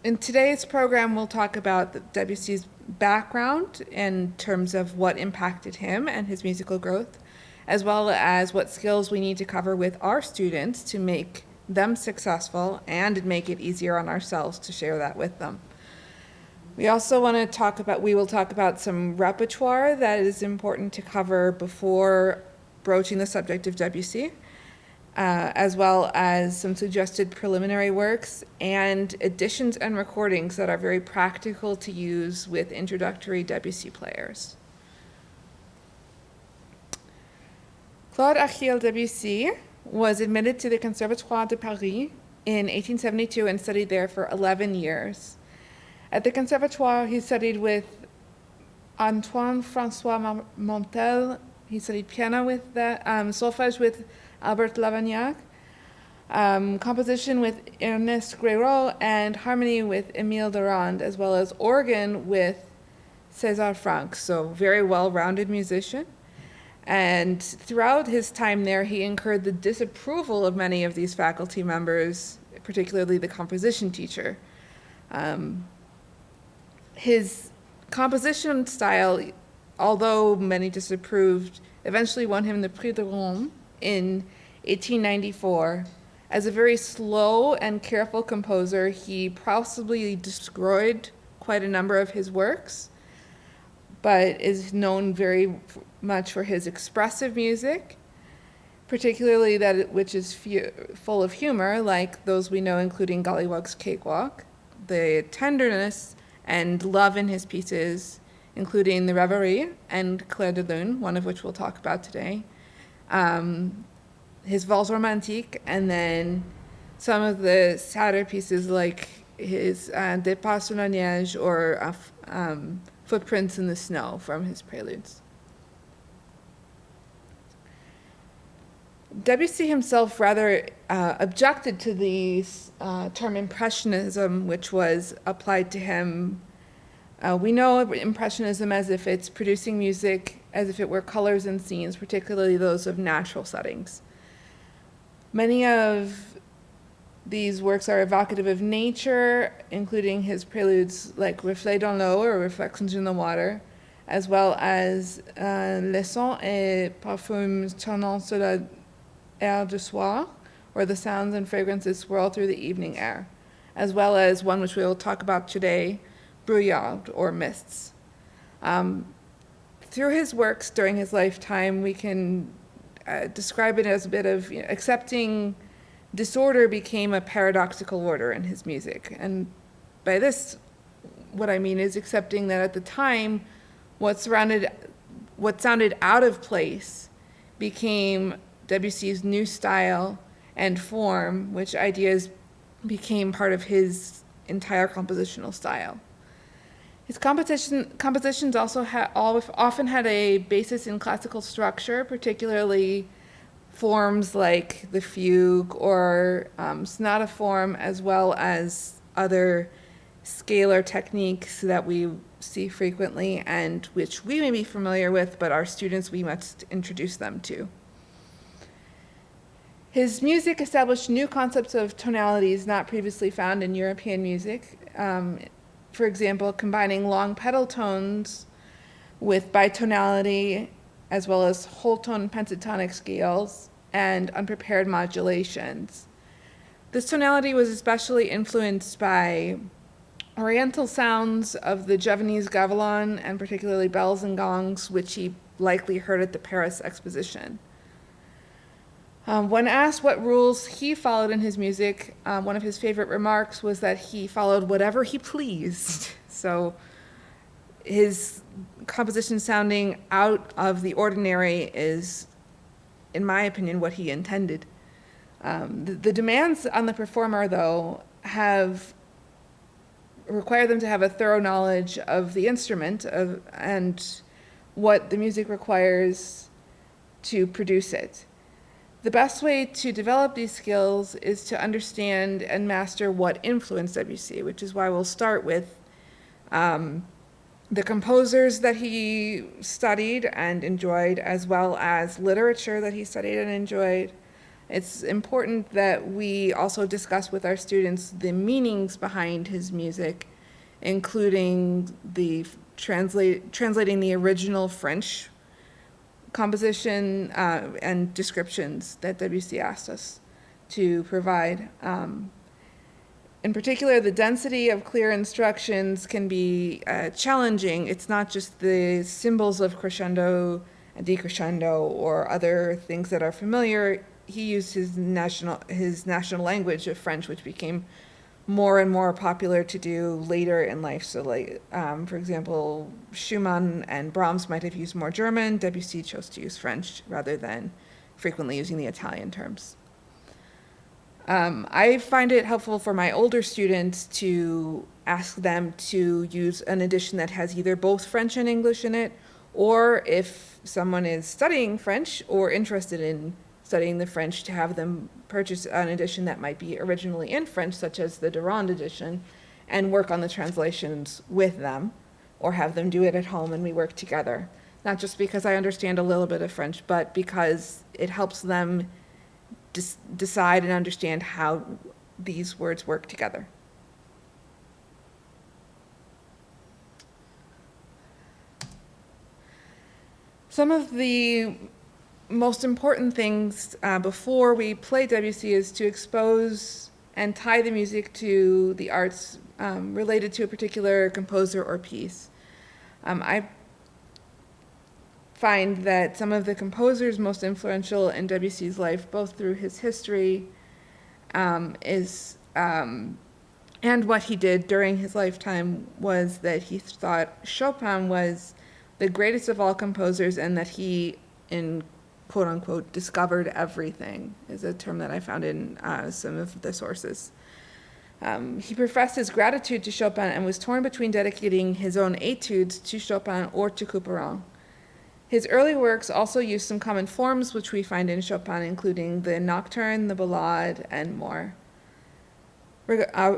In today's program, we'll talk about Debussy's background in terms of what impacted him and his musical growth, as well as what skills we need to cover with our students to make them successful and make it easier on ourselves to share that with them. We also want to we will talk about some repertoire that is important to cover before broaching the subject of Debussy, as well as some suggested preliminary works and additions and recordings that are very practical to use with introductory Debussy players. Claude Debussy was admitted to the Conservatoire de Paris in 1872 and studied there for 11 years. At the Conservatoire, he studied with Antoine François Montel. He studied piano with solfège with Albert Lavagnac, composition with Ernest Guiraud, and harmony with Émile Durand, as well as organ with César Franck. So very well-rounded musician. And throughout his time there, he incurred the disapproval of many of these faculty members, particularly the composition teacher. His composition style, although many disapproved, eventually won him the Prix de Rome in 1894. As a very slow and careful composer, he possibly destroyed quite a number of his works, but is known very much for his expressive music, particularly which is full of humor, like those we know, including Gollywog's Cakewalk, the tenderness and love in his pieces, including the Reverie and Clair de Lune, one of which we'll talk about today, his Valse Romantique, and then some of the sadder pieces like his Des Pas sur la Neige or Footprints in the Snow from his Preludes. Debussy himself rather objected to the term Impressionism, which was applied to him. We know Impressionism as if it's producing music as if it were colors and scenes, particularly those of natural settings. Many of these works are evocative of nature, including his preludes like Reflets dans l'eau or Reflections in the Water, as well as Les sons et parfums tournant sur la air du soir, or the sounds and fragrances swirl through the evening air, as well as one which we will talk about today, Brouillard, or mists. Through his works during his lifetime, we can describe it as a bit of accepting disorder became a paradoxical order in his music. And by this, what I mean is accepting that at the time, what sounded out of place became Debussy's new style and form, which ideas became part of his entire compositional style. His compositions also often had a basis in classical structure, particularly forms like the fugue or sonata form, as well as other scalar techniques that we see frequently and which we may be familiar with, but our students, we must introduce them to. His music established new concepts of tonalities not previously found in European music. For example, combining long pedal tones with bitonality, as well as whole tone pentatonic scales and unprepared modulations. This tonality was especially influenced by Oriental sounds of the Javanese gamelan and particularly bells and gongs, which he likely heard at the Paris Exposition. When asked what rules he followed in his music, one of his favorite remarks was that he followed whatever he pleased. So his composition sounding out of the ordinary is, in my opinion, what he intended. The demands on the performer, though, require them to have a thorough knowledge of the instrument and what the music requires to produce it. The best way to develop these skills is to understand and master what influenced Debussy, which is why we'll start with the composers that he studied and enjoyed, as well as literature that he studied and enjoyed, It's important that we also discuss with our students the meanings behind his music, including the translating the original French composition and descriptions that Debussy asked us to provide. In particular, the density of clear instructions can be challenging. It's not just the symbols of crescendo and decrescendo or other things that are familiar. He used his national language of French, which became more and more popular to do later in life. So, like, for example, Schumann and Brahms might have used more German. Debussy chose to use French rather than frequently using the Italian terms. I find it helpful for my older students to ask them to use an edition that has either both French and English in it, or if someone is studying French or interested in studying the French, to have them purchase an edition that might be originally in French, such as the Durand edition, and work on the translations with them, or have them do it at home and we work together. Not just because I understand a little bit of French, but because it helps them decide and understand how these words work together. Some of the most important things before we play Debussy is to expose and tie the music to the arts related to a particular composer or piece. I find that some of the composers most influential in Debussy's life, both through his history and what he did during his lifetime, was that he thought Chopin was the greatest of all composers, and that he, in quote unquote, discovered everything, is a term that I found in some of the sources. He professed his gratitude to Chopin and was torn between dedicating his own etudes to Chopin or to Couperin. His early works also used some common forms which we find in Chopin, including the nocturne, the ballade, and more.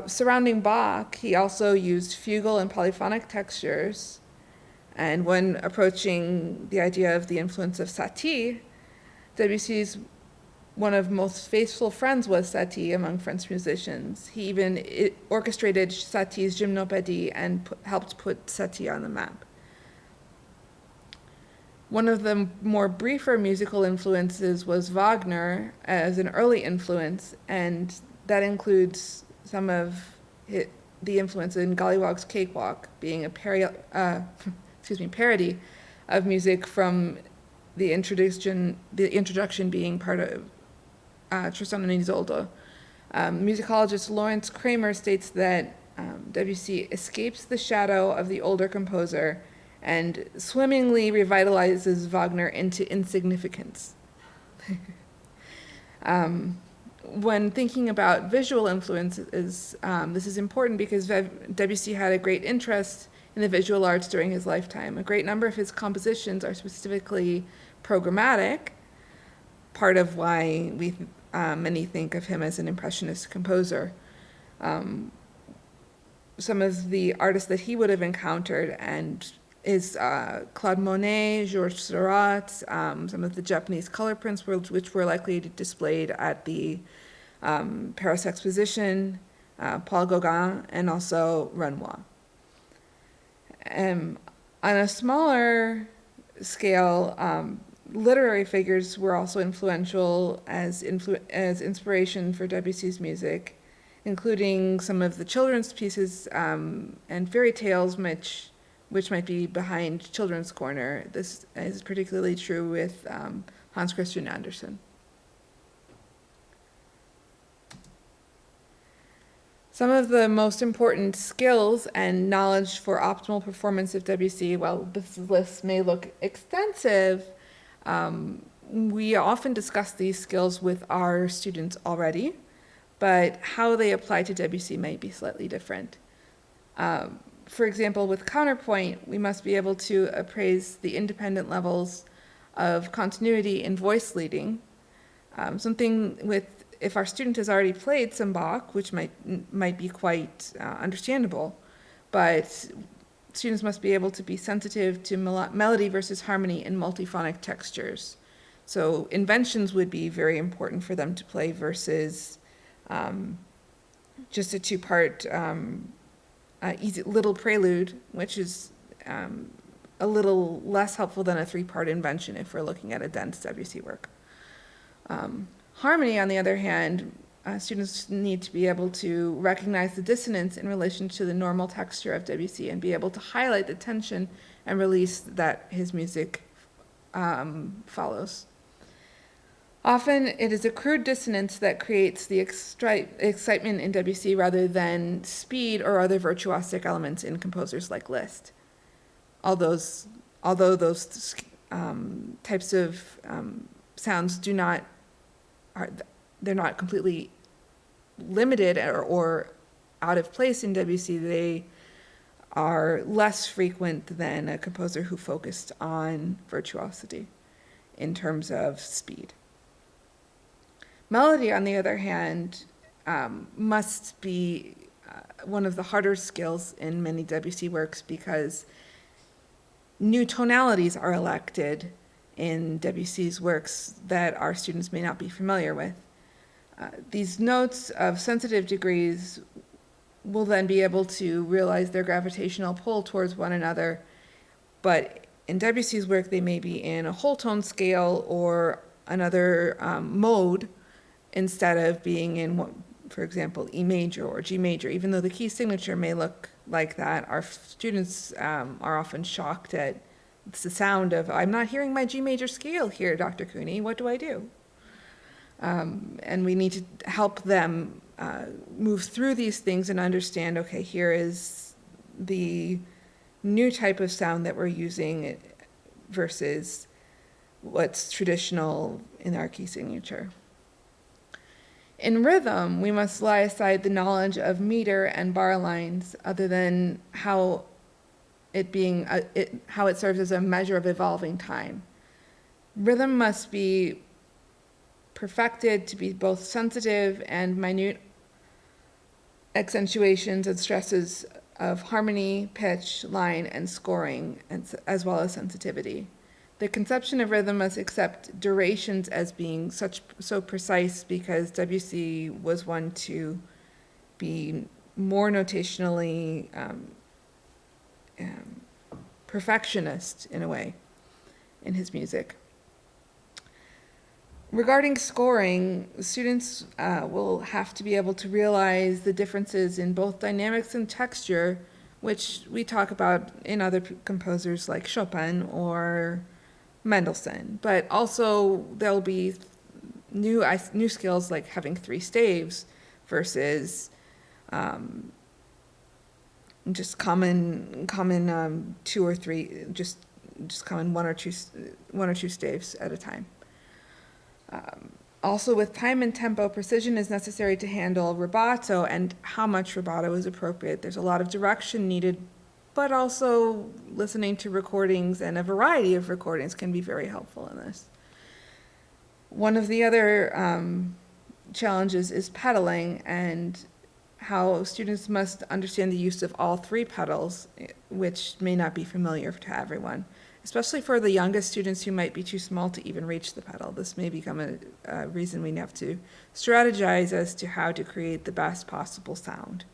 Surrounding Bach, he also used fugal and polyphonic textures, and when approaching the idea of the influence of Satie, Debussy's one of most faithful friends was Satie among French musicians. He even orchestrated Satie's Gymnopédie and helped put Satie on the map. One of the more briefer musical influences was Wagner as an early influence, and that includes some of the influence in Gollywog's Cakewalk, being a parody of music from the introduction being part of Tristan and Isolde. Musicologist Lawrence Kramer states that Debussy escapes the shadow of the older composer and swimmingly revitalizes Wagner into insignificance. When thinking about visual influences, this is important because Debussy had a great interest in the visual arts during his lifetime. A great number of his compositions are specifically programmatic, part of why many think of him as an Impressionist composer. Some of the artists that he would have encountered is Claude Monet, Georges Seurat, some of the Japanese color prints which were likely displayed at the Paris Exposition, Paul Gauguin, and also Renoir. On a smaller scale, literary figures were also influential as inspiration for Debussy's music, including some of the children's pieces and fairy tales which might be behind Children's Corner. This is particularly true with Hans Christian Andersen. Some of the most important skills and knowledge for optimal performance of Debussy, while this list may look extensive, we often discuss these skills with our students already, but how they apply to Debussy might be slightly different. For example, with counterpoint, we must be able to appraise the independent levels of continuity in voice leading. If our student has already played some Bach, which might be quite understandable, but students must be able to be sensitive to melody versus harmony in multiphonic textures. So inventions would be very important for them to play versus just a two-part easy little prelude, which is a little less helpful than a three-part invention if we're looking at a dense Debussy work. Harmony, on the other hand, students need to be able to recognize the dissonance in relation to the normal texture of Debussy and be able to highlight the tension and release that his music follows. Often it is a crude dissonance that creates the excitement in Debussy rather than speed or other virtuosic elements in composers like Liszt. Although those types of sounds they're not completely limited or out of place in Debussy, they are less frequent than a composer who focused on virtuosity in terms of speed. Melody, on the other hand, must be one of the harder skills in many Debussy works because new tonalities are elected in Debussy's works that our students may not be familiar with. These notes of sensitive degrees will then be able to realize their gravitational pull towards one another, but in Debussy's work they may be in a whole tone scale or another mode instead of being in, for example, E major or G major. Even though the key signature may look like that, our students are often shocked at the sound of, I'm not hearing my G major scale here, Dr. Kuhny, what do I do? And we need to help them move through these things and understand, okay, here is the new type of sound that we're using versus what's traditional in our key signature. In rhythm, we must lay aside the knowledge of meter and bar lines other than how it serves as a measure of evolving time. Rhythm must be perfected to be both sensitive and minute accentuations and stresses of harmony, pitch, line, and scoring, as well as sensitivity. The conception of rhythm must accept durations as being so precise because Debussy was one to be more notationally perfectionist in a way in his music. Regarding scoring, students will have to be able to realize the differences in both dynamics and texture, which we talk about in other composers like Chopin or Mendelssohn. But also there'll be new skills like having 3 staves versus just common 2 or 3, just common one or two staves at a time. Also, with time and tempo, precision is necessary to handle rubato and how much rubato is appropriate. There's a lot of direction needed, but also listening to recordings and a variety of recordings can be very helpful in this. One of the other challenges is pedaling and how students must understand the use of all 3 pedals, which may not be familiar to everyone. Especially for the youngest students who might be too small to even reach the pedal. This may become a reason we have to strategize as to how to create the best possible sound.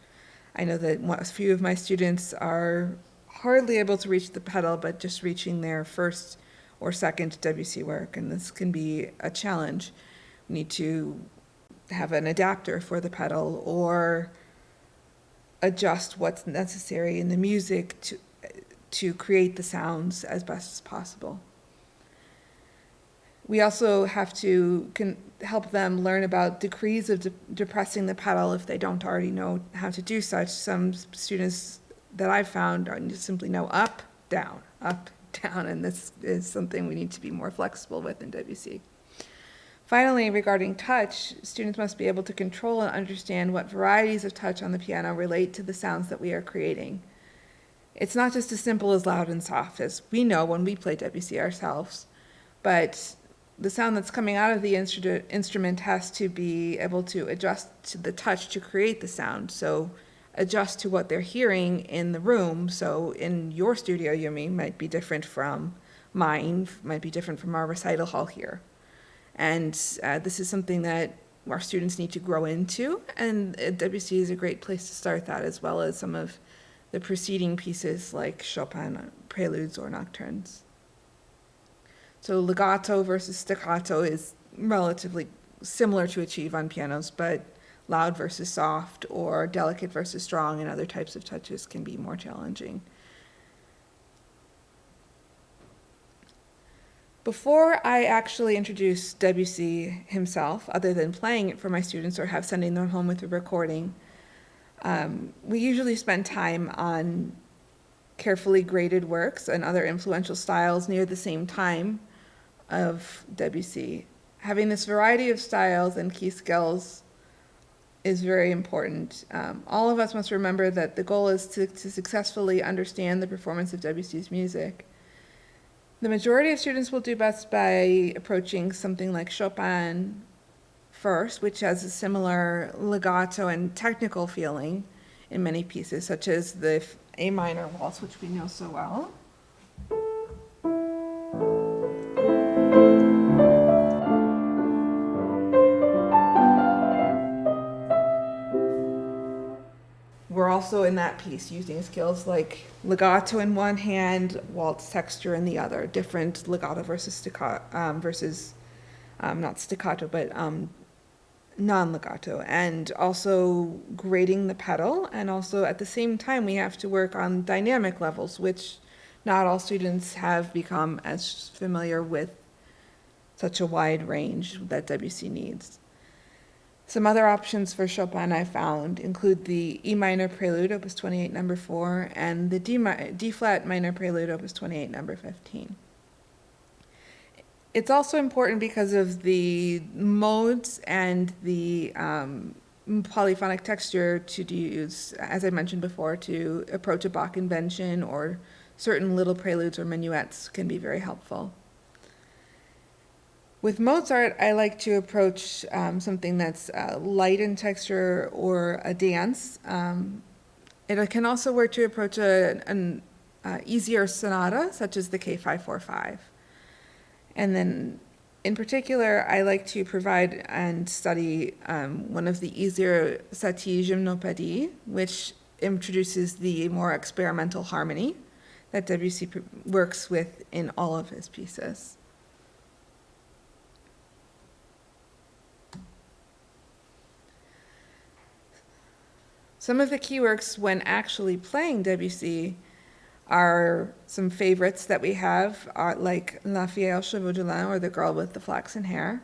I know that a few of my students are hardly able to reach the pedal, but just reaching their first or second Debussy work, and this can be a challenge. We need to have an adapter for the pedal or adjust what's necessary in the music to create the sounds as best as possible. We also have to help them learn about degrees of depressing the pedal if they don't already know how to do such. Some students that I've found simply know up, down, and this is something we need to be more flexible with in Debussy. Finally, regarding touch, students must be able to control and understand what varieties of touch on the piano relate to the sounds that we are creating. It's not just as simple as loud and soft, as we know when we play Debussy ourselves, but the sound that's coming out of the instrument has to be able to adjust to the touch to create the sound. So adjust to what they're hearing in the room. So in your studio, Yumi, might be different from mine, might be different from our recital hall here. And this is something that our students need to grow into, and Debussy is a great place to start that, as well as some of the preceding pieces like Chopin preludes or nocturnes. So legato versus staccato is relatively similar to achieve on pianos, but loud versus soft or delicate versus strong and other types of touches can be more challenging. Before I actually introduce Debussy himself, other than playing it for my students or sending them home with a recording, we usually spend time on carefully graded works and other influential styles near the same time of Debussy. Having this variety of styles and key skills is very important. All of us must remember that the goal is to successfully understand the performance of Debussy's music. The majority of students will do best by approaching something like Chopin first, which has a similar legato and technical feeling in many pieces, such as the A minor waltz, which we know so well. We're also in that piece using skills like legato in one hand, waltz texture in the other, different legato versus staccato, not staccato, but non-legato, and also grading the pedal. And also at the same time, we have to work on dynamic levels, which not all students have become as familiar with such a wide range that Debussy needs. Some other options for Chopin I found include the E minor prelude, opus 28, number 4, and the D flat minor prelude, opus 28, number 15. It's also important because of the modes and the polyphonic texture to use, as I mentioned before, to approach a Bach invention, or certain little preludes or minuets can be very helpful. With Mozart, I like to approach something that's light in texture or a dance. It can also work to approach an easier sonata, such as the K545. And then, in particular, I like to provide and study one of the easier Satie gymnopédie, which introduces the more experimental harmony that Debussy works with in all of his pieces. Some of the key works when actually playing Debussy are some favorites that we have, like Lafayette aux cheveux de lin, or The Girl with the Flaxen Hair,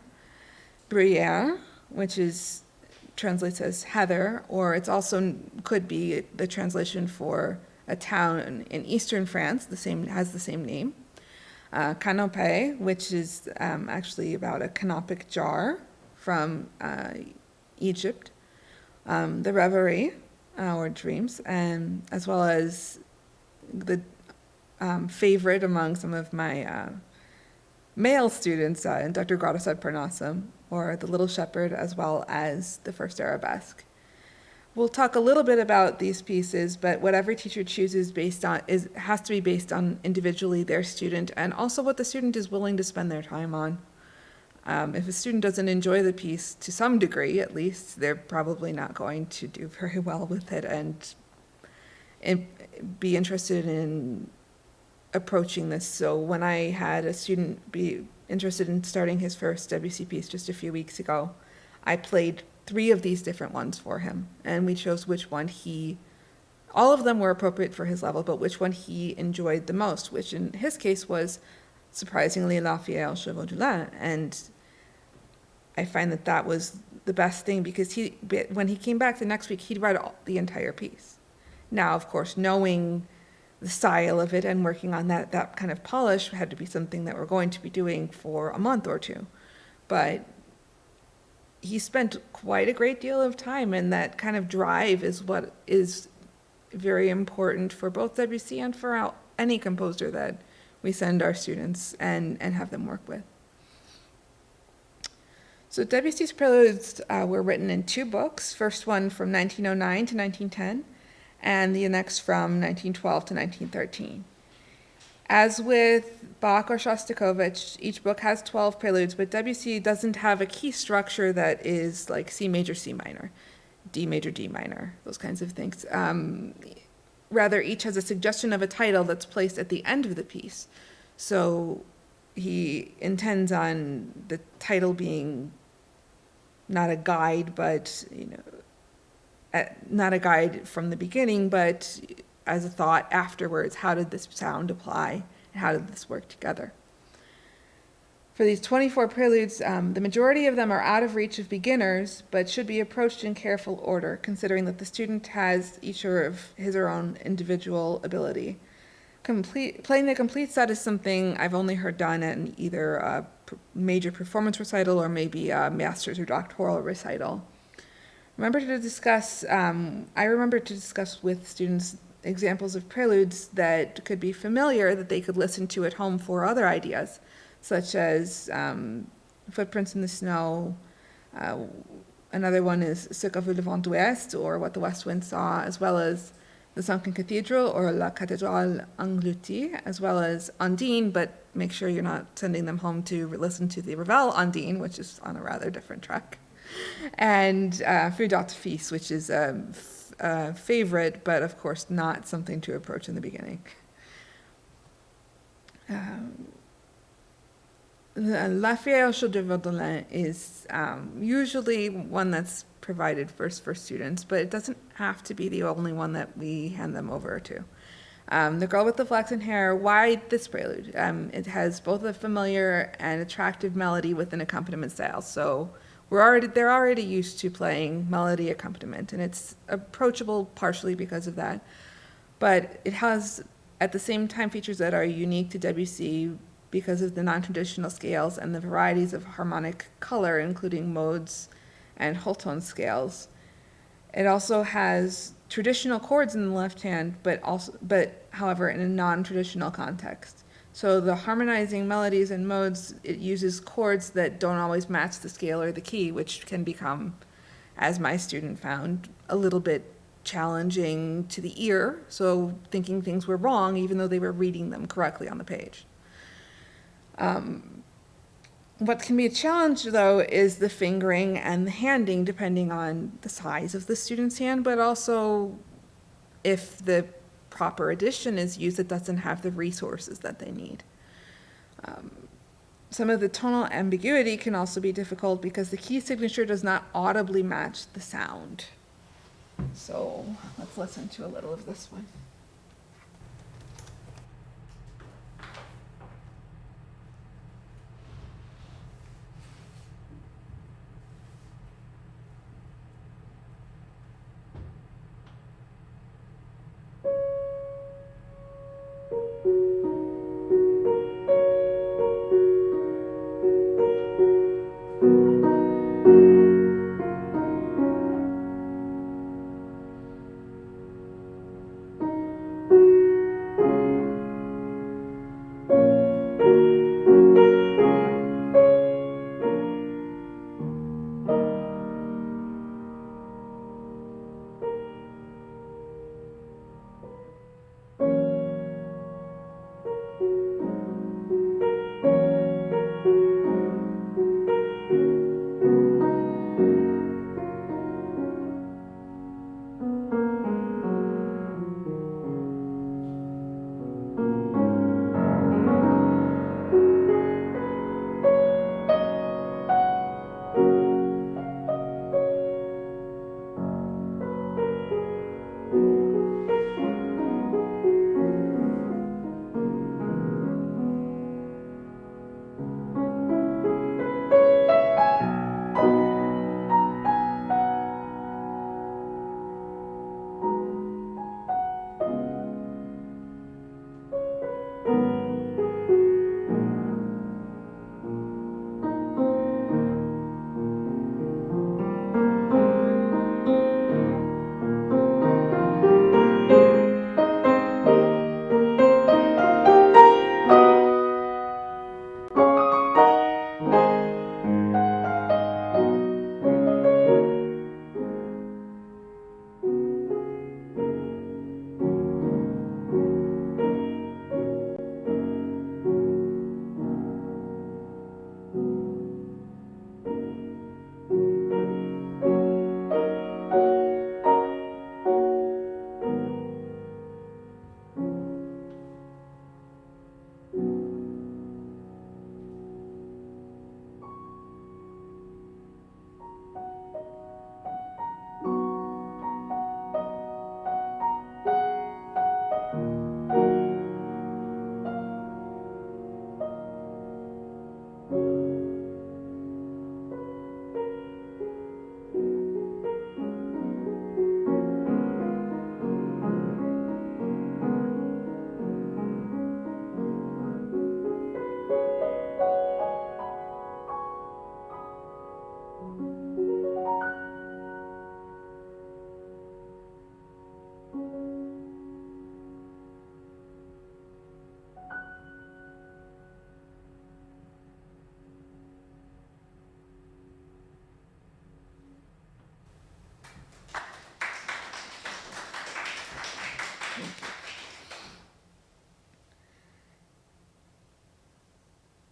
Briere, which translates as Heather, or it's also could be the translation for a town in eastern France, has the same name. Knope, which is actually about a canopic jar from Egypt. The Reverie, or Dreams, and as well as the favorite among some of my male students, Dr. Gratis at Parnassum, or The Little Shepherd, as well as the First Arabesque. We'll talk a little bit about these pieces, but what every teacher chooses has to be based on individually their student, and also what the student is willing to spend their time on. If a student doesn't enjoy the piece, to some degree at least, they're probably not going to do very well with it and be interested in approaching this. So when I had a student be interested in starting his first Debussy piece just a few weeks ago, I played 3 of these different ones for him, and we chose which one all of them were appropriate for his level, but which one he enjoyed the most, which in his case was surprisingly Lafayette aux cheveux de lin. And I find that was the best thing, because when he came back the next week, he'd read the entire piece. Now, of course, knowing the style of it and working on that kind of polish had to be something that we're going to be doing for a month or two. But he spent quite a great deal of time, and that kind of drive is what is very important for both Debussy and for any composer that we send our students and have them work with. So Debussy's preludes were written in 2 books, first one from 1909 to 1910, and the next from 1912 to 1913. As with Bach or Shostakovich, each book has 12 preludes, but Debussy doesn't have a key structure that is like C major, C minor, D major, D minor, those kinds of things. Rather, each has a suggestion of a title that's placed at the end of the piece. So he intends on the title being not a guide, but not a guide from the beginning, but as a thought afterwards. How did this sound apply? And how did this work together? For these 24 preludes, the majority of them are out of reach of beginners, but should be approached in careful order, considering that the student has each of his or her own individual ability. Playing the complete set is something I've only heard done in either a major performance recital or maybe a master's or doctoral recital. I remember to discuss with students examples of preludes that could be familiar that they could listen to at home for other ideas, such as Footprints in the Snow. Another one is Ce qu'a vu le vent d'ouest, or What the West Wind Saw, as well as The Sunken Cathedral, or La Cathédrale Engloutie, as well as Ondine, but make sure you're not sending them home to listen to the Ravel Ondine, which is on a rather different track. And Feu d'Artifice, which is a favorite, but of course not something to approach in the beginning. Lafayette de Vaudelin is usually one that's provided first for students, but it doesn't have to be the only one that we hand them over to. The Girl with the Flaxen Hair, why this prelude? It has both a familiar and attractive melody with an accompaniment style, so they're already used to playing melody accompaniment, and it's approachable partially because of that. But it has, at the same time, features that are unique to Debussy because of the non-traditional scales and the varieties of harmonic color, including modes and whole tone scales. It also has traditional chords in the left hand, but however in a non-traditional context. So the harmonizing melodies and modes, it uses chords that don't always match the scale or the key, which can become, as my student found, a little bit challenging to the ear, so thinking things were wrong even though they were reading them correctly on the page. What can be a challenge, though, is the fingering and the handing, depending on the size of the student's hand, but also if the proper edition is used that doesn't have the resources that they need. Some of the tonal ambiguity can also be difficult because the key signature does not audibly match the sound. So let's listen to a little of this one.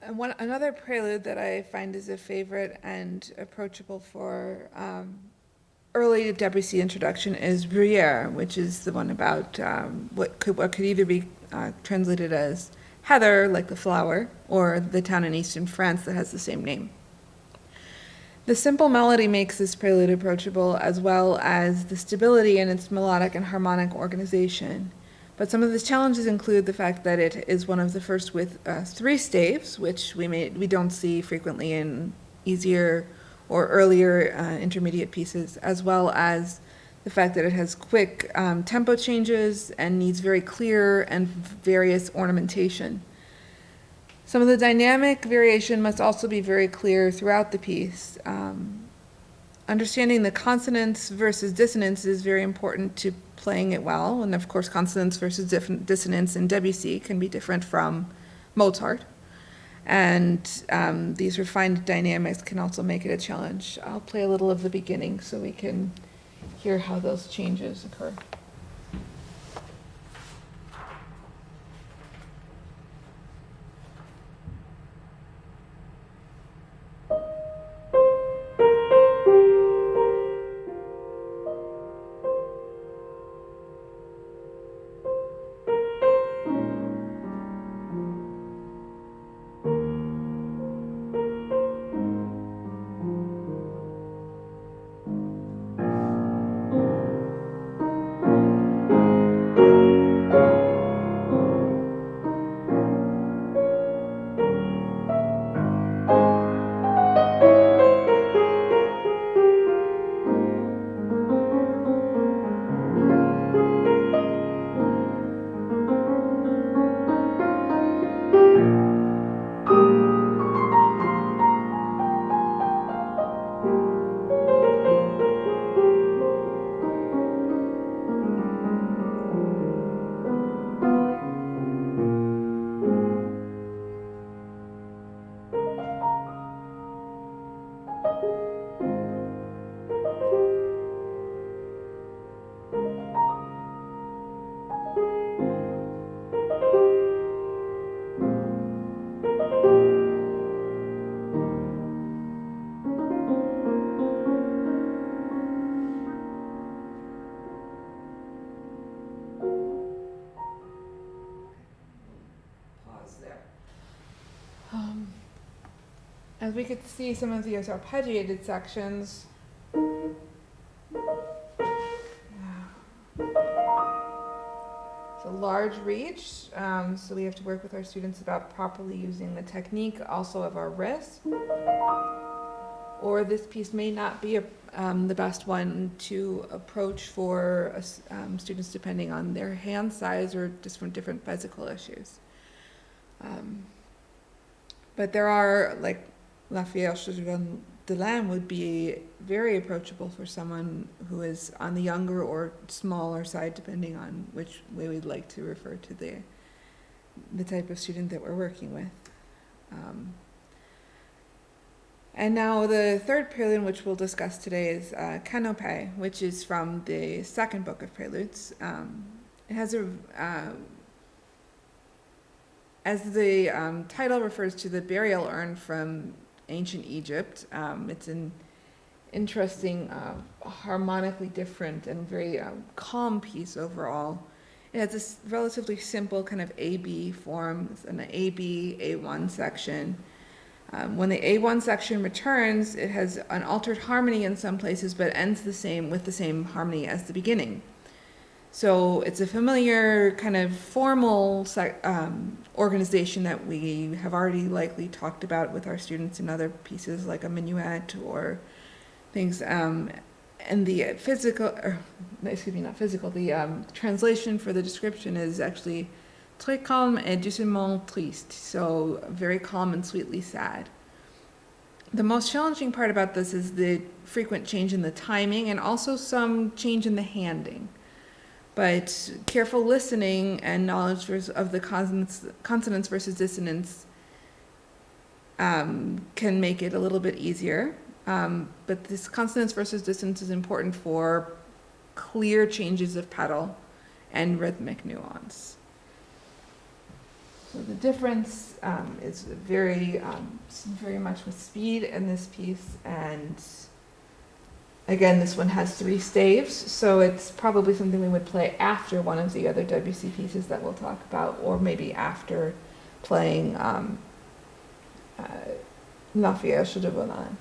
Another prelude that I find is a favorite and approachable for early Debussy introduction is Briere, which is the one about what could either be translated as heather, like the flower, or the town in eastern France that has the same name. The simple melody makes this prelude approachable, as well as the stability in its melodic and harmonic organization. But some of the challenges include the fact that it is one of the first with 3 staves, which we don't see frequently in easier or earlier intermediate pieces, as well as the fact that it has quick tempo changes and needs very clear and various ornamentation. Some of the dynamic variation must also be very clear throughout the piece. Understanding the consonance versus dissonance is very important to playing it well, and of course consonance versus dissonance in Debussy can be different from Mozart. And these refined dynamics can also make it a challenge. I'll play a little of the beginning so we can hear how those changes occur. As we could see, some of these arpeggiated sections. It's a large reach, so we have to work with our students about properly using the technique also of our wrist. Or this piece may not be the best one to approach for students depending on their hand size or just from different physical issues. But there are, like, Lafayette de Lamb would be very approachable for someone who is on the younger or smaller side, depending on which way we'd like to refer to the type of student that we're working with. And now the third prelude, which we'll discuss today, is Knope, which is from the second book of Preludes. It has as the title refers to the burial urn from ancient Egypt, it's an interesting, harmonically different and very calm piece overall. It has this relatively simple kind of A-B form. It's an A-B, A1 section. When the A1 section returns, it has an altered harmony in some places, but ends with the same harmony as the beginning. So it's a familiar kind of formal organization that we have already likely talked about with our students in other pieces like a minuet or things. And the the translation for the description is actually très calme et doucement triste, so very calm and sweetly sad. The most challenging part about this is the frequent change in the timing and also some change in the handing. But careful listening and knowledge of the consonance versus dissonance can make it a little bit easier. But this consonance versus dissonance is important for clear changes of pedal and rhythmic nuance. So the difference is very much with speed in this piece, and again, this one has 3 staves, so it's probably something we would play after one of the other Debussy pieces that we'll talk about, or maybe after playing Lafayette de Bolin.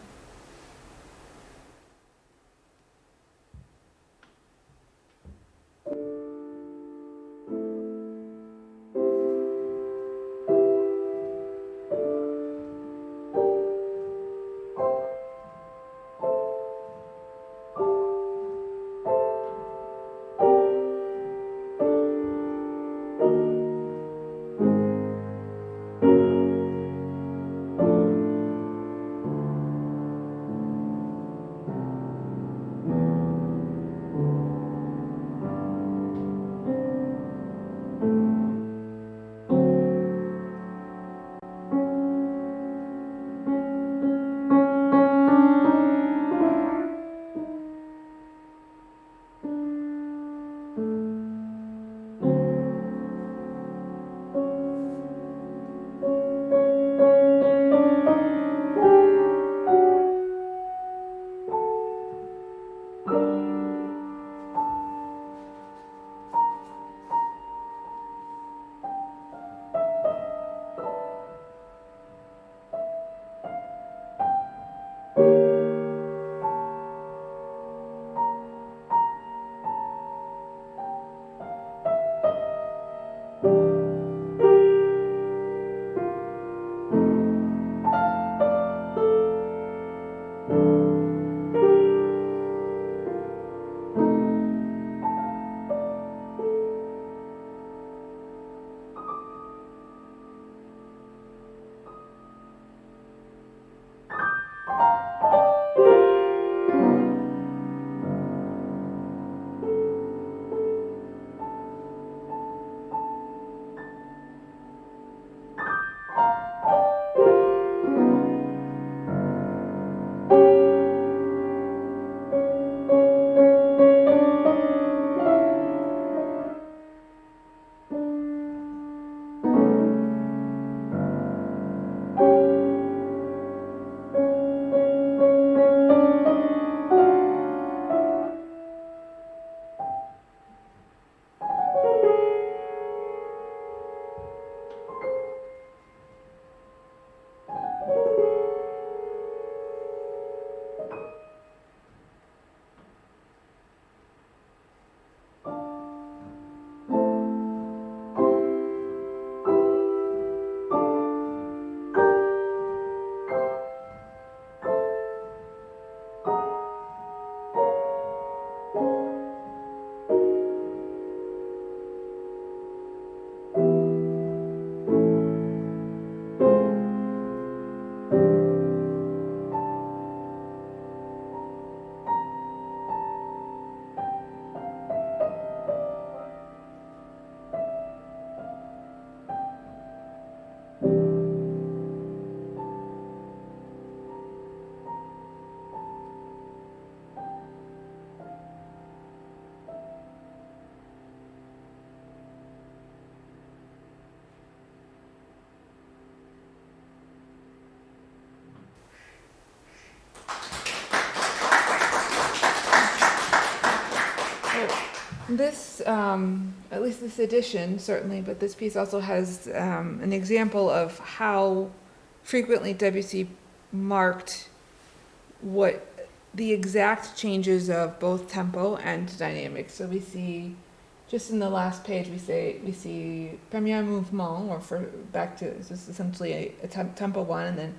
This, at least this edition, certainly, but this piece also has an example of how frequently Debussy marked what the exact changes of both tempo and dynamics. So we see, just in the last page, we see premier mouvement, or for back to just essentially a tempo 1, and then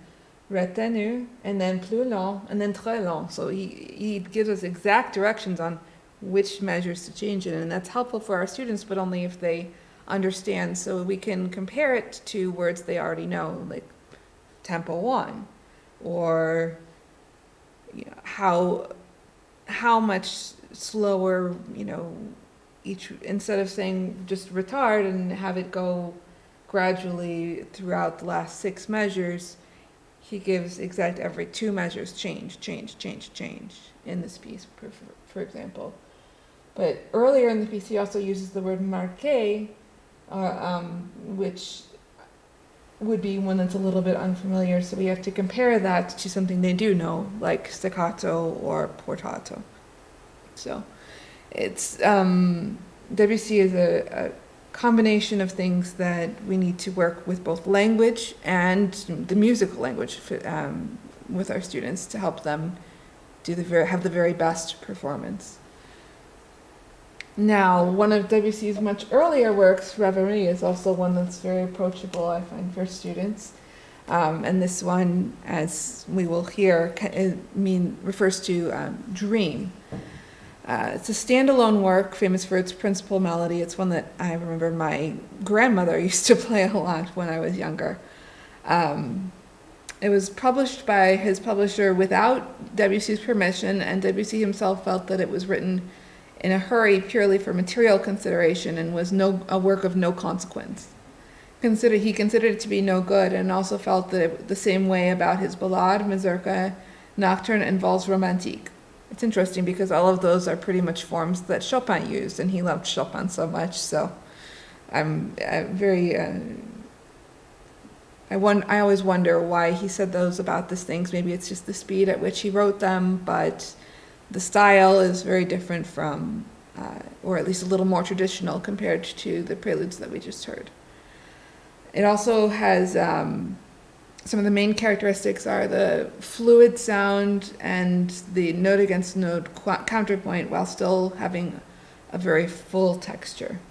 retenu, and then plus long, and then très long. So he gives us exact directions on which measures to change it, and that's helpful for our students, but only if they understand, so we can compare it to words they already know, like tempo 1, or how much slower, each, instead of saying just retard and have it go gradually throughout the last 6 measures, he gives exact every 2 measures change in this piece, for example. But earlier in the piece, he also uses the word marqué, which would be one that's a little bit unfamiliar, so we have to compare that to something they do know, like staccato or portato. So it's Debussy is a combination of things that we need to work with both language and the musical language with our students to help them have the very best performance. Now, one of Debussy's much earlier works, Reverie, is also one that's very approachable, I find, for students. And this one, as we will hear, refers to dream. It's a standalone work, famous for its principal melody. It's one that I remember my grandmother used to play a lot when I was younger. It was published by his publisher without Debussy's permission, and Debussy himself felt that it was written in a hurry purely for material consideration and was a work of no consequence. He considered it to be no good, and also felt that the same way about his Ballade, Mazurka, Nocturne, and Valse Romantique. It's interesting because all of those are pretty much forms that Chopin used, and he loved Chopin so much, so I'm very... I always wonder why he said those about these things. Maybe it's just the speed at which he wrote them, but the style is very different from, or at least a little more traditional compared to the preludes that we just heard. It also has, some of the main characteristics are the fluid sound and the note against note counterpoint while still having a very full texture.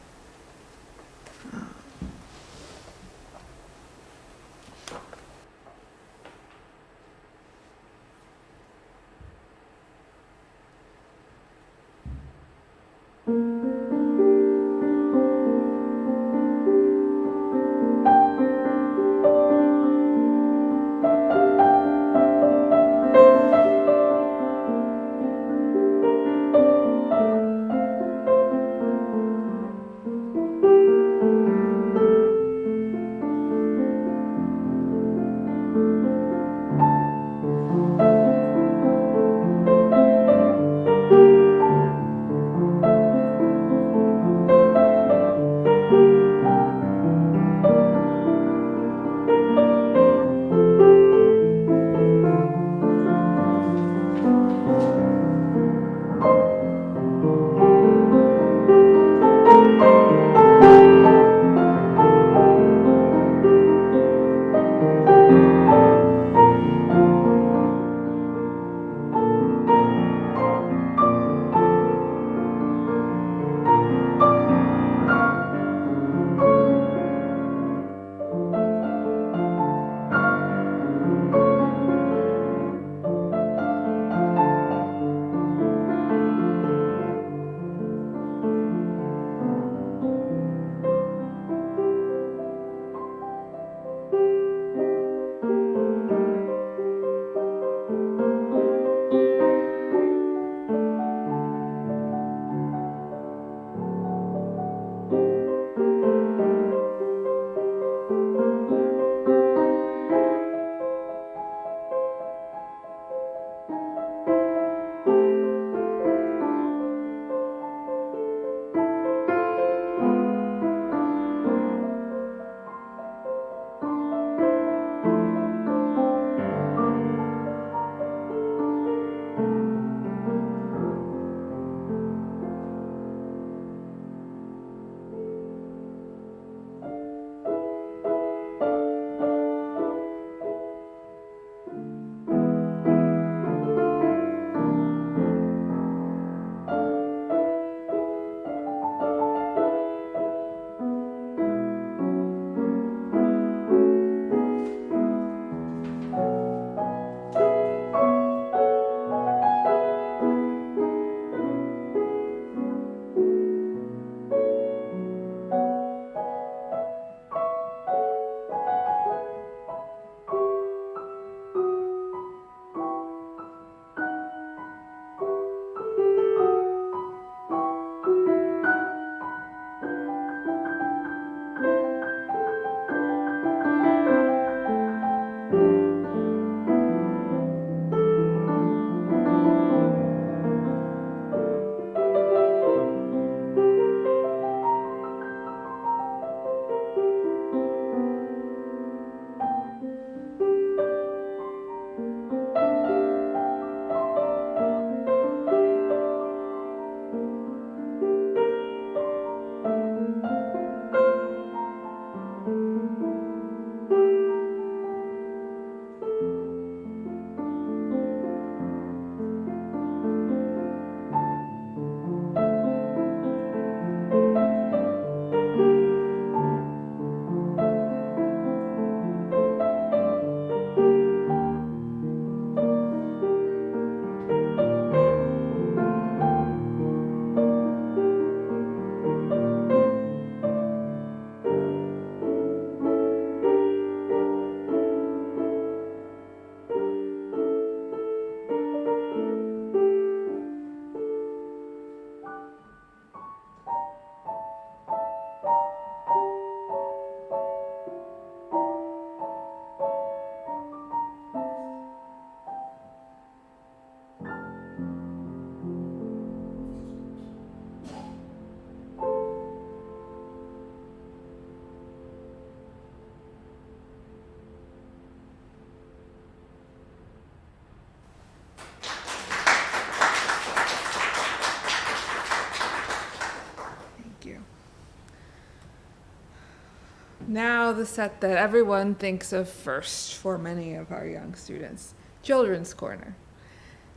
Now the set that everyone thinks of first for many of our young students, Children's Corner.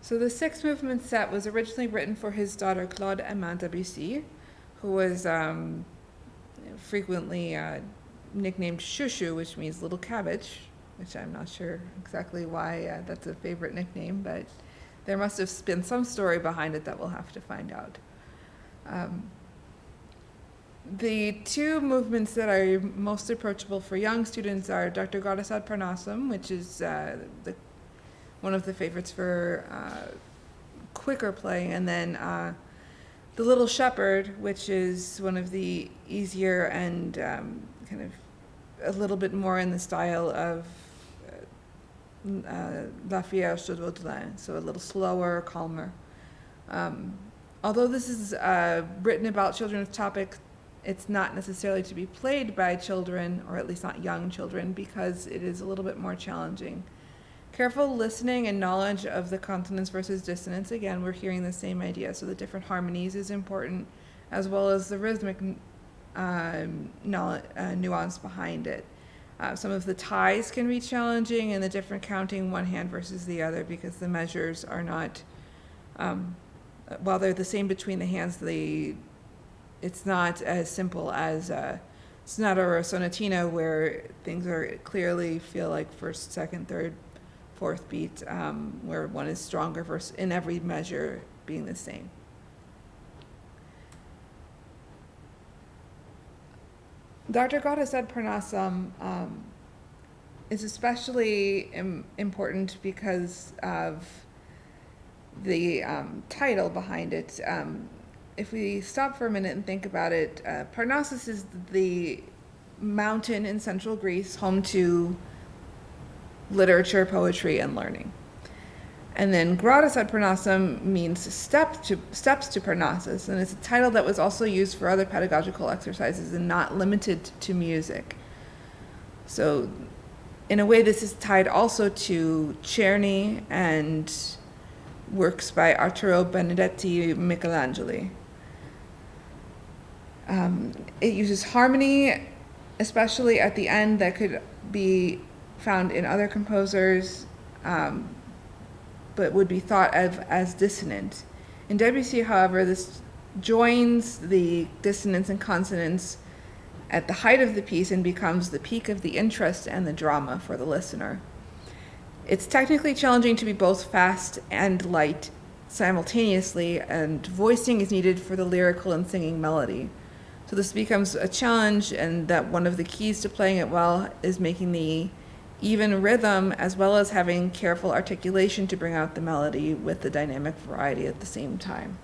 So the sixth movement set was originally written for his daughter Claude Debussy, who was frequently nicknamed Chouchou, which means little cabbage, which I'm not sure exactly why that's a favorite nickname, but there must have been some story behind it that we'll have to find out. The two movements that are most approachable for young students are Dr. Goddess ad Parnassum, which is one of the favorites for quicker play, and then The Little Shepherd, which is one of the easier and kind of a little bit more in the style of Lafayette, so a little slower, calmer. Although this is written about children's topics, it's not necessarily to be played by children, or at least not young children, because it is a little bit more challenging. Careful listening and knowledge of the consonance versus dissonance, again, we're hearing the same idea, so the different harmonies is important, as well as the rhythmic nuance behind it. Some of the ties can be challenging, and the different counting one hand versus the other, because the measures are not, while they're the same between the hands, it's not as simple as sonata or sonatina, where things are clearly feel like first, second, third, fourth beat, where one is stronger versus in every measure being the same. Dr. Goddess ad Parnassum is especially important because of the title behind it. If we stop for a minute and think about it, Parnassus is the mountain in central Greece, home to literature, poetry, and learning. And then Gratis ad Parnassum means steps to Parnassus, and it's a title that was also used for other pedagogical exercises and not limited to music. So in a way, this is tied also to Czerny and works by Arturo Benedetti Michelangeli. It uses harmony, especially at the end, that could be found in other composers, but would be thought of as dissonant. In Debussy, however, this joins the dissonance and consonance at the height of the piece and becomes the peak of the interest and the drama for the listener. It's technically challenging to be both fast and light simultaneously, and voicing is needed for the lyrical and singing melody. So this becomes a challenge, and that one of the keys to playing it well is making the even rhythm, as well as having careful articulation to bring out the melody with the dynamic variety at the same time.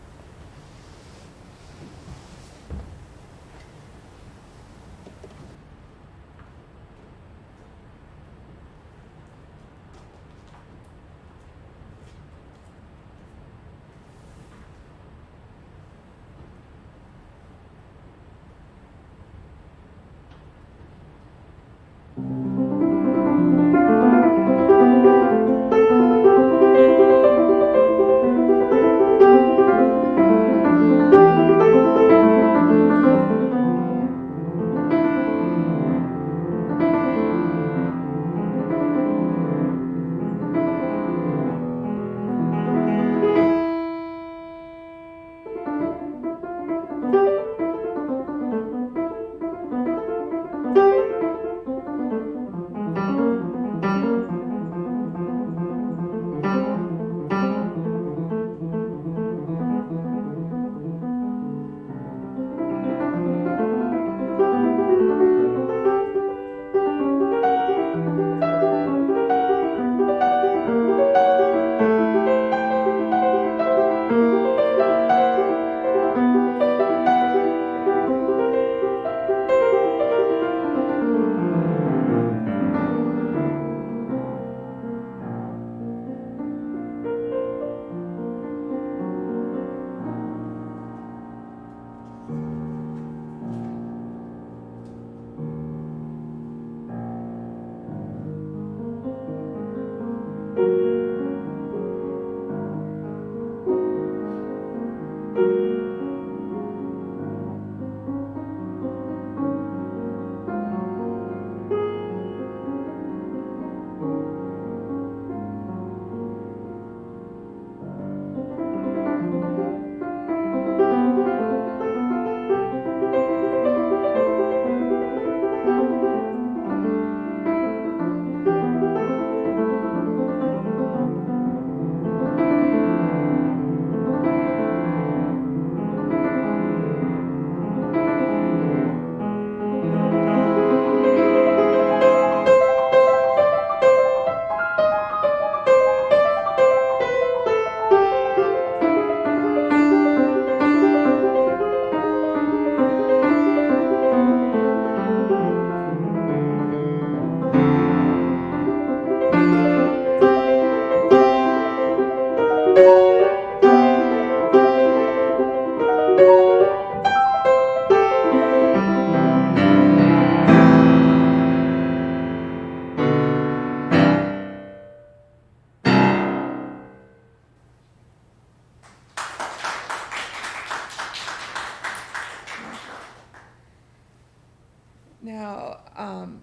Now,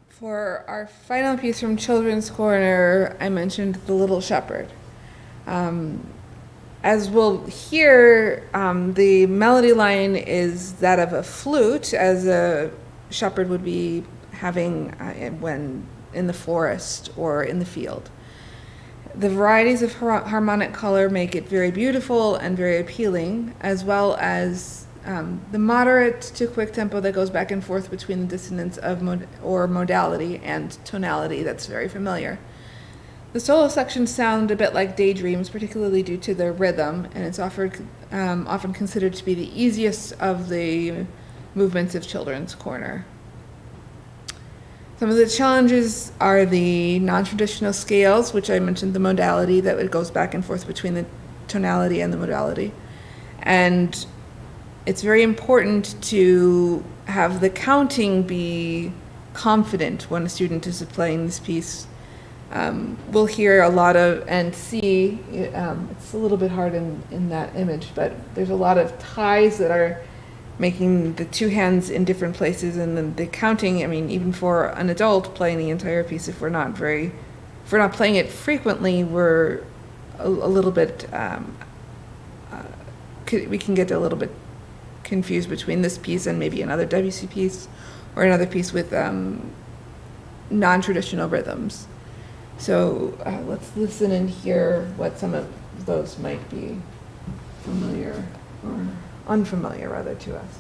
for our final piece from Children's Corner, I mentioned The Little Shepherd. As we'll hear, the melody line is that of a flute, as a shepherd would be having when in the forest or in the field. The varieties of harmonic color make it very beautiful and very appealing, as well as the moderate to quick tempo that goes back and forth between the dissonance of modality and tonality that's very familiar. The solo sections sound a bit like daydreams, particularly due to their rhythm, and it's often considered to be the easiest of the movements of Children's Corner. Some of the challenges are the non-traditional scales, which I mentioned, the modality that it goes back and forth between the tonality and the modality. And it's very important to have the counting be confident when a student is playing this piece. We'll hear a lot of, and see, it's a little bit hard in that image, but there's a lot of ties that are making the two hands in different places, and then the counting, I mean, even for an adult playing the entire piece, if we're not playing it frequently, we're a little bit, we can get a little bit confused between this piece and maybe another Debussy piece, or another piece with non-traditional rhythms. So let's listen and hear what some of those might be familiar or unfamiliar, rather, to us.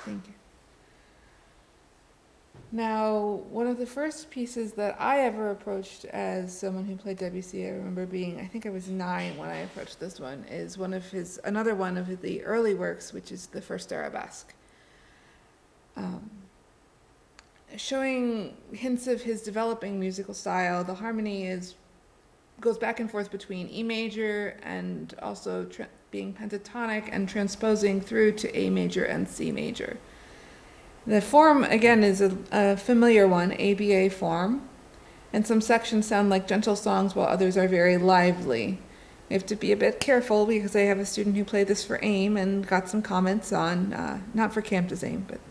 Thank you. Now, one of the first pieces that I ever approached as someone who played Debussy, I remember being, I think I was 9 when I approached this one, is another one of the early works, which is the first Arabesque. Showing hints of his developing musical style, the harmony goes back and forth between E major and also being pentatonic and transposing through to A major and C major. The form, again, is a familiar one, ABA form, and some sections sound like gentle songs while others are very lively. We have to be a bit careful because I have a student who played this for AIM and got some comments on, not for CAMTA's AIM, but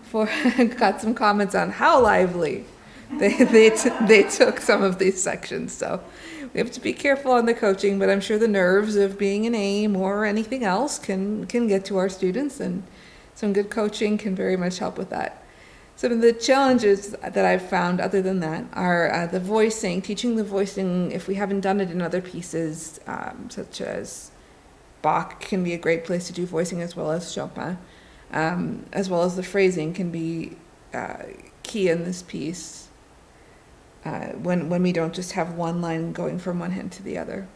for got some comments on how lively they took some of these sections. So we have to be careful on the coaching, but I'm sure the nerves of being an AIM or anything else can get to our students, and some good coaching can very much help with that. Some of the challenges that I've found other than that are the voicing, teaching the voicing if we haven't done it in other pieces, such as Bach can be a great place to do voicing, as well as Chopin, as well as the phrasing can be key in this piece when we don't just have one line going from one hand to the other.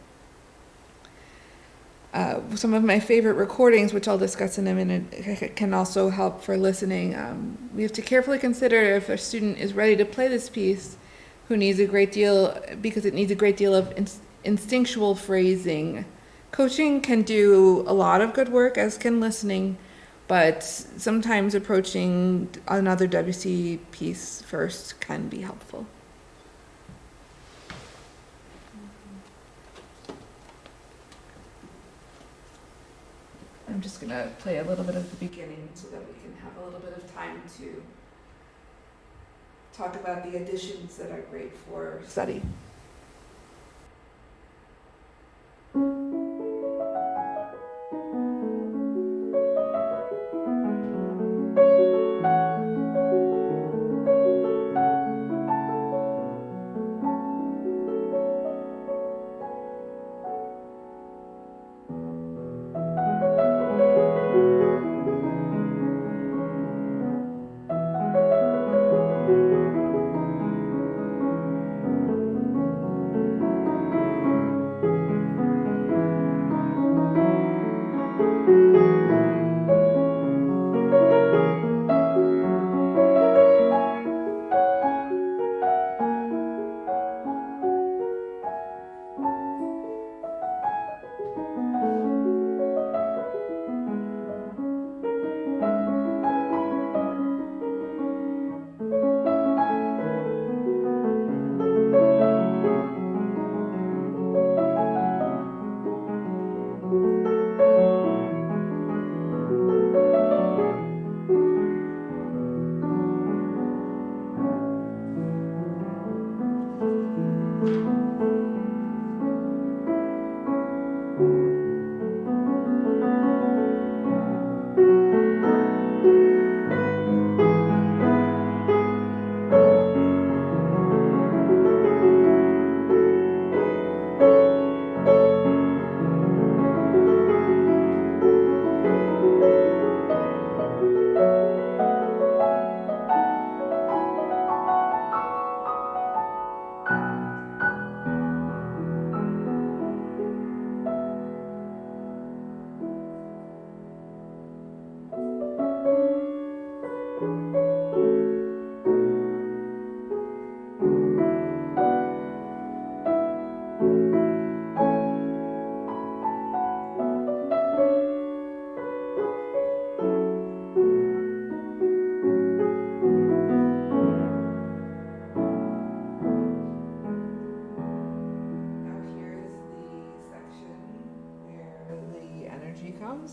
Some of my favorite recordings, which I'll discuss in a minute, can also help for listening. We have to carefully consider if a student is ready to play this piece, who needs a great deal, because it needs a great deal of instinctual phrasing. Coaching can do a lot of good work, as can listening, but sometimes approaching another Debussy piece first can be helpful. I'm just going to play a little bit of the beginning so that we can have a little bit of time to talk about the additions that are great for study.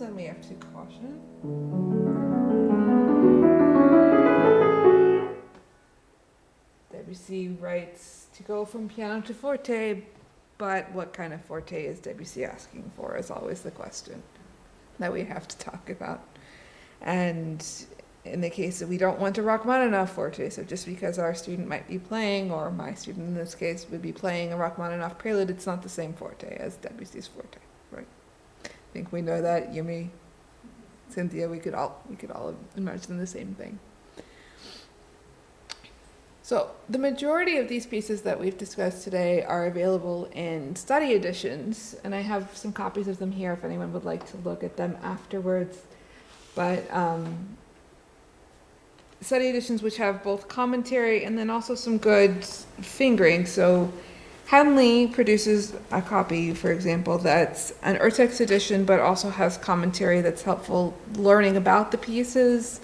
And we have to caution. Debussy writes to go from piano to forte, but what kind of forte is Debussy asking for is always the question that we have to talk about. And in the case that we don't want a Rachmaninoff forte, so just because our student might be playing, or my student in this case would be playing a Rachmaninoff prelude, it's not the same forte as Debussy's forte, right? I think we know that. Yumi, Cynthia, we could all imagine the same thing. So the majority of these pieces that we've discussed today are available in study editions, and I have some copies of them here if anyone would like to look at them afterwards. But study editions which have both commentary and then also some good fingering. So Henley produces a copy, for example, that's an Urtext edition, but also has commentary that's helpful learning about the pieces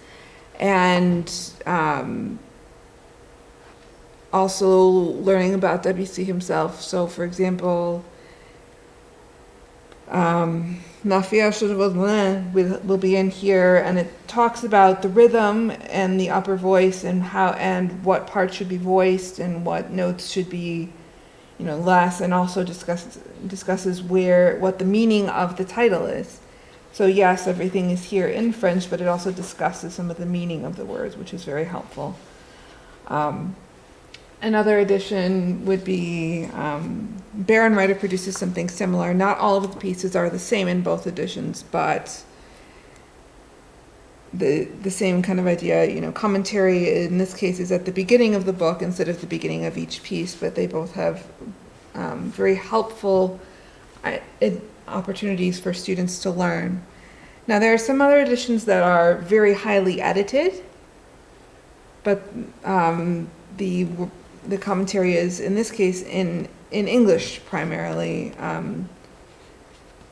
and also learning about Debussy himself. So, for example, Lafayette will be in here, and it talks about the rhythm and the upper voice and how and what parts should be voiced and what notes should be, less, and also discusses what the meaning of the title is. So yes, everything is here in French, but it also discusses some of the meaning of the words, which is very helpful. Another edition would be Bärenreiter produces something similar. Not all of the pieces are the same in both editions, but the same kind of idea. Commentary in this case is at the beginning of the book instead of the beginning of each piece, but they both have very helpful opportunities for students to learn. Now, there are some other editions that are very highly edited, but the commentary is, in this case, in English primarily.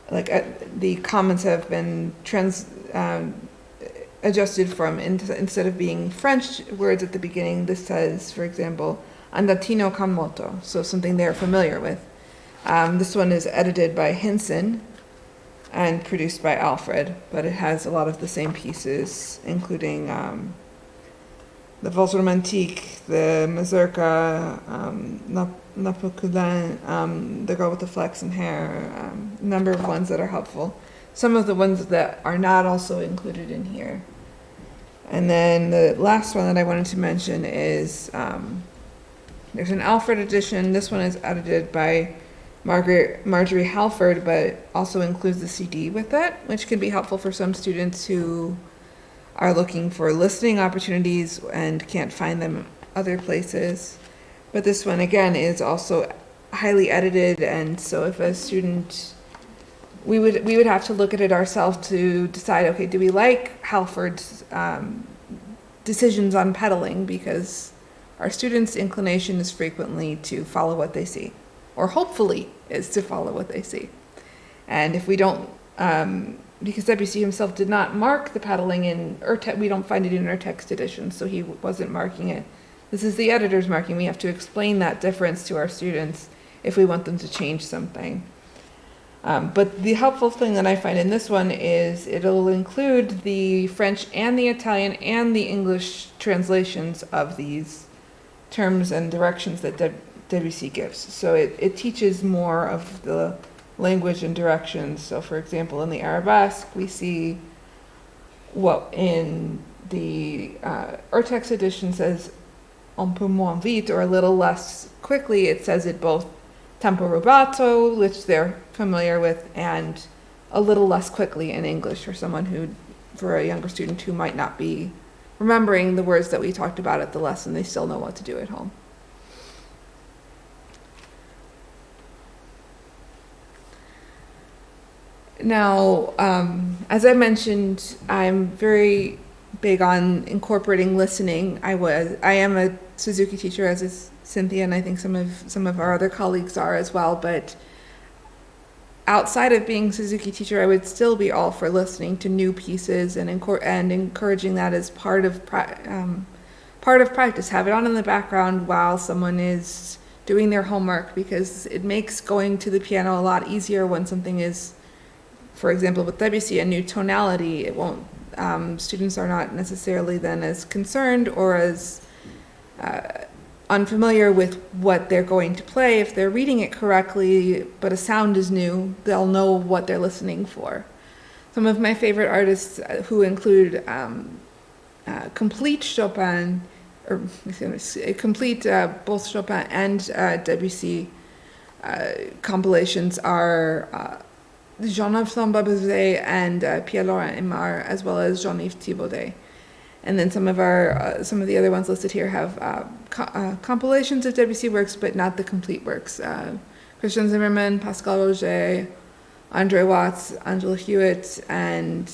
The comments have been adjusted from, instead of being French words at the beginning, this says, for example, andatino con moto, so something they're familiar with. This one is edited by Hinson and produced by Alfred, but it has a lot of the same pieces, including the Valse Romantique, the Mazurka, Napoculin, the Girl with the Flaxen Hair, a number of ones that are helpful. Some of the ones that are not also included in here. And then the last one that I wanted to mention is, there's an Alfred edition. This one is edited by Marjorie Halford, but also includes the CD with it, which can be helpful for some students who are looking for listening opportunities and can't find them other places. But this one, again, is also highly edited, and so if a student, we would have to look at it ourselves to decide, okay, do we like Halford's decisions on pedaling, because our students' inclination is frequently to follow what they see, or hopefully is to follow what they see. And if we don't, because Debussy himself did not mark the pedaling in we don't find it in our text edition, so he wasn't marking it. This is the editor's marking. We have to explain that difference to our students if we want them to change something. But the helpful thing that I find in this one is it'll include the French and the Italian and the English translations of these terms and directions that Debussy gives. So it teaches more of the language and directions. So for example, in the Arabesque, we see what in the Urtext edition says un peu moins vite, or a little less quickly. It says it both tempo rubato, which they're familiar with, and a little less quickly in English for a younger student who might not be remembering the words that we talked about at the lesson. They still know what to do at home. Now, as I mentioned, I'm very big on incorporating listening. I am a Suzuki teacher, as is Cynthia, and I think some of our other colleagues are as well. But outside of being Suzuki teacher, I would still be all for listening to new pieces and encouraging that as part of practice. Have it on in the background while someone is doing their homework, because it makes going to the piano a lot easier when something is, for example, with Debussy, a new tonality. It won't. Students are not necessarily then as concerned or as unfamiliar with what they're going to play. If they're reading it correctly, but a sound is new, they'll know what they're listening for. Some of my favorite artists who include complete Chopin, or complete both Chopin and Debussy compilations are Jean-Yves Babuzet and Pierre-Laurent Aimard, as well as Jean-Yves Thibaudet. And then some of the other ones listed here have compilations of Debussy works, but not the complete works. Christian Zimmermann, Pascal Roger, Andre Watts, Angela Hewitt, and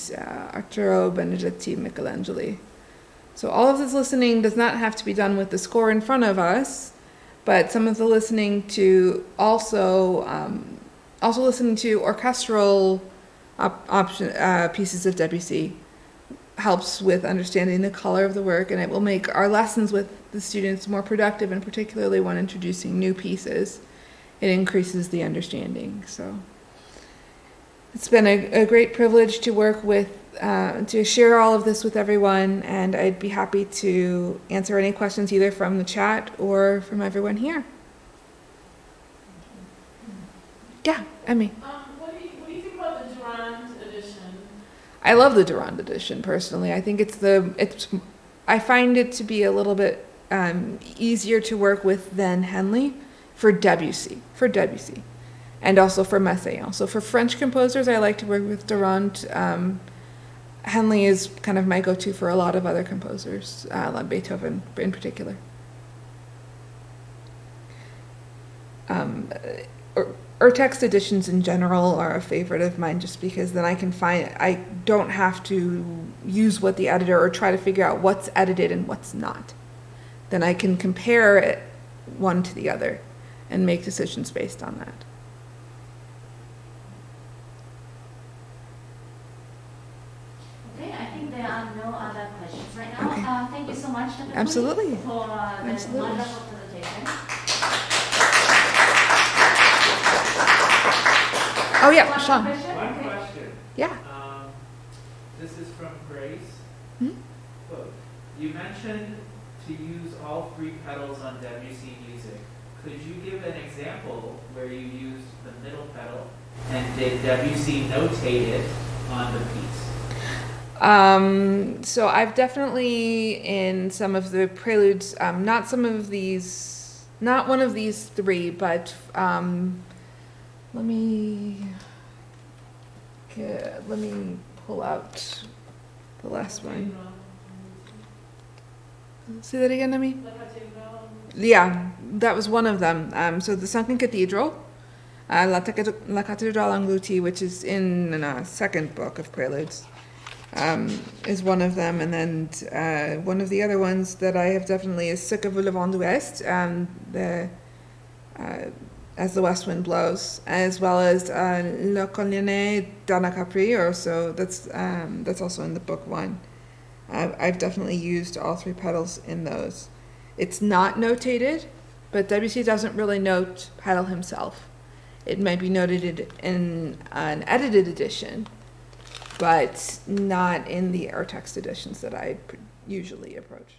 Arturo Benedetti Michelangeli. So all of this listening does not have to be done with the score in front of us, but some of the listening to also listening to orchestral pieces of Debussy helps with understanding the color of the work, and it will make our lessons with the students more productive, and particularly when introducing new pieces, it increases the understanding. So it's been a great privilege to work with, to share all of this with everyone, and I'd be happy to answer any questions either from the chat or from everyone here. Yeah, Emmy. What do you think about the Durand edition? I love the Durand edition personally. I think I find it to be a little bit easier to work with than Henley for Debussy, and also for Masséon. So for French composers, I like to work with Durand. Henley is kind of my go-to for a lot of other composers, like Beethoven in particular. Or text editions in general are a favorite of mine, just because then I don't have to use what the editor, or try to figure out what's edited and what's not. Then I can compare it one to the other and make decisions based on that. Okay, I think there are no other questions right now. Okay. Thank you so much, Dr. Kuhny, Absolutely. for the Absolutely. wonderful presentation. Oh yeah, One Sean. question? One Okay. question. Yeah. This is from Grace. Hmm? Quote, you mentioned to use all three pedals on Debussy music. Could you give an example where you used the middle pedal, and did Debussy notate it on the piece? So I've definitely, in some of the preludes, not one of these three, but let me pull out the last one. Say that again, Nami? Yeah, that was one of them. So the Sunken Cathedral, La Cathédrale Engloutie, which is in the second book of Preludes, is one of them. And then one of the other ones that I have definitely is Ce que veut le vent d'ouest, As the West Wind Blows, as well as Le Collinet d'Anna Capri, that's also in the book one. I've definitely used all three pedals in those. It's not notated, but Debussy doesn't really note pedal himself. It might be noted in an edited edition, but not in the air text editions that I usually approach.